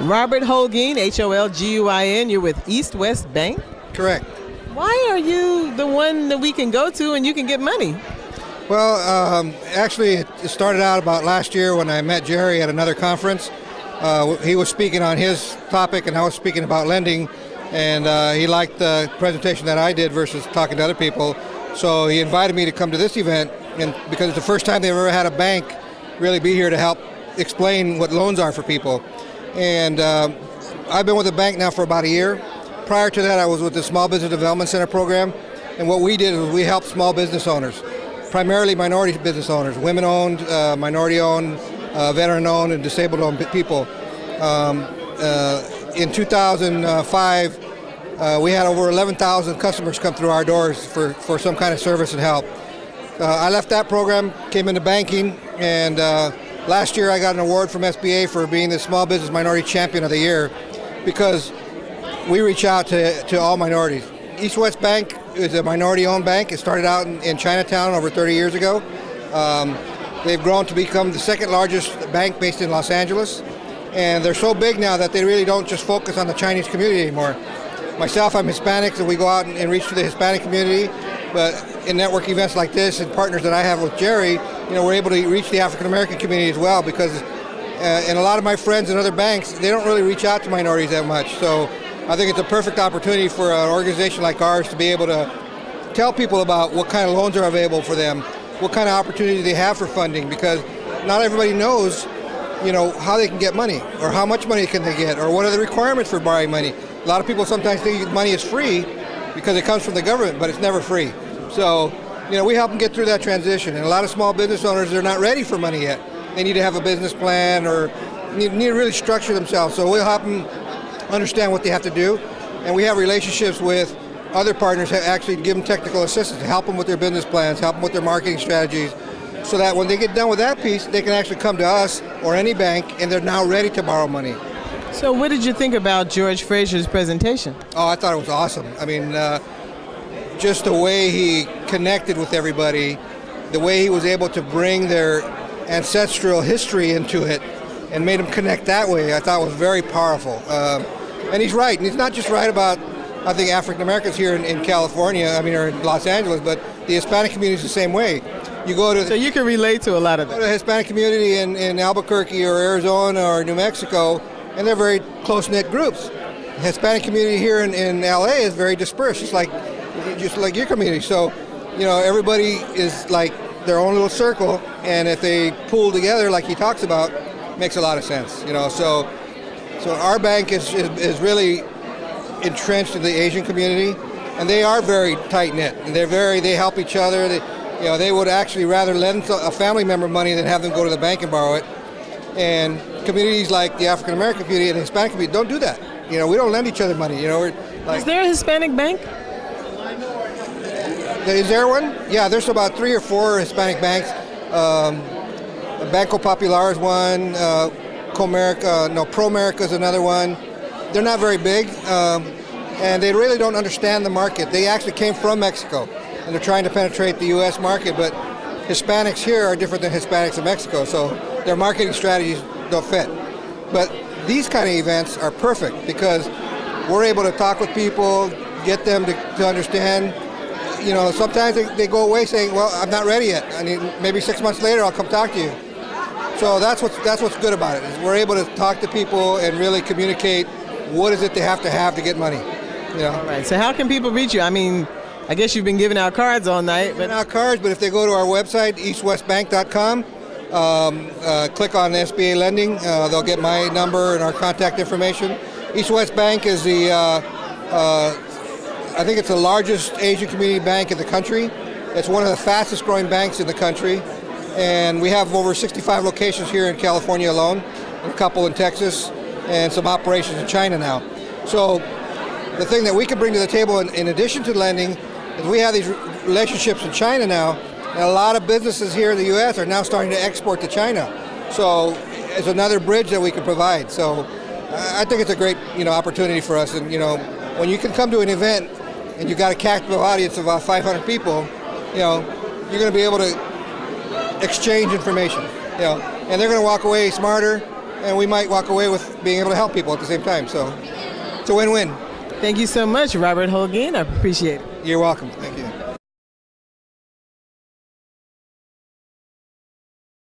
Robert Holguin, Holguin. You're with East West Bank. Correct. Why are you the one that we can go to and you can get money? Well, actually, it started out about last year when I met Jerry at another conference. He was speaking on his topic, and I was speaking about lending, and he liked the presentation that I did versus talking to other people. So he invited me to come to this event, and because it's the first time they've ever had a bank really be here to help explain what loans are for people. And I've been with the bank now for about a year. Prior to that, I was with the Small Business Development Center program, and what we did was we helped small business owners, primarily minority business owners, women-owned, minority-owned, veteran-owned, and disabled-owned people. In 2005, we had over 11,000 customers come through our doors for some kind of service and help. I left that program, came into banking, and last year I got an award from SBA for being the Small Business Minority Champion of the Year because we reach out to all minorities. East West Bank is a minority-owned bank. It started out in Chinatown over 30 years ago. They've grown to become the second largest bank based in Los Angeles. And they're so big now that they really don't just focus on the Chinese community anymore. Myself, I'm Hispanic, so we go out and reach to the Hispanic community. But in network events like this and partners that I have with Jerry, we're able to reach the African American community as well because and a lot of my friends in other banks, they don't really reach out to minorities that much. So I think it's a perfect opportunity for an organization like ours to be able to tell people about what kind of loans are available for them, what kind of opportunity they have for funding, because not everybody knows, how they can get money or how much money can they get or what are the requirements for borrowing money. A lot of people sometimes think money is free because it comes from the government, but it's never free. So, we help them get through that transition. And a lot of small business owners, they're not ready for money yet. They need to have a business plan or need to really structure themselves. So we'll help them understand what they have to do. And we have relationships with other partners that actually give them technical assistance, help them with their business plans, help them with their marketing strategies, so that when they get done with that piece, they can actually come to us or any bank and they're now ready to borrow money. So what did you think about George Frazier's presentation? Oh, I thought it was awesome. I mean, just the way he connected with everybody, the way he was able to bring their ancestral history into it and made them connect that way, I thought was very powerful. And he's right. And he's not just right about, I think, African Americans here in California, or in Los Angeles, but the Hispanic community is the same way. So you can relate to a lot of that. Go to the Hispanic community in Albuquerque or Arizona or New Mexico, and they're very close-knit groups. The Hispanic community here in LA is very dispersed, just like your community. So, everybody is like their own little circle, and if they pull together like he talks about, it makes a lot of sense. So our bank is really entrenched in the Asian community, and they are very tight-knit, and they help each other. They would actually rather lend a family member money than have them go to the bank and borrow it. And communities like the African American community and the Hispanic community don't do that. We don't lend each other money. Is there a Hispanic bank? Is there one? Yeah, there's about 3 or 4 Hispanic banks. Banco Popular is one. ProAmerica is another one. They're not very big, and they really don't understand the market. They actually came from Mexico, and they're trying to penetrate the U.S. market, but Hispanics here are different than Hispanics in Mexico, so their marketing strategies don't fit. But these kind of events are perfect because we're able to talk with people, get them to understand. Sometimes they go away saying, well, I'm not ready yet. Maybe 6 months later I'll come talk to you. So that's what's good about it, is we're able to talk to people and really communicate what is it they have to get money. All right, so how can people reach you? I guess you've been giving out cards all night. Giving out cards, but if they go to our website, eastwestbank.com, click on SBA Lending, they'll get my number and our contact information. East West Bank is I think it's the largest Asian community bank in the country. It's one of the fastest growing banks in the country. And we have over 65 locations here in California alone, a couple in Texas, and some operations in China now. So the thing that we can bring to the table in addition to lending is we have these relationships in China now, and a lot of businesses here in the U.S. are now starting to export to China. So it's another bridge that we can provide. So I think it's a great opportunity for us. And when you can come to an event and you've got a captive audience of about 500 people, you're going to be able to exchange information, and they're going to walk away smarter, and we might walk away with being able to help people at the same time. So it's a win-win. Thank you so much, Robert Holguin. I appreciate it. You're welcome. Thank you.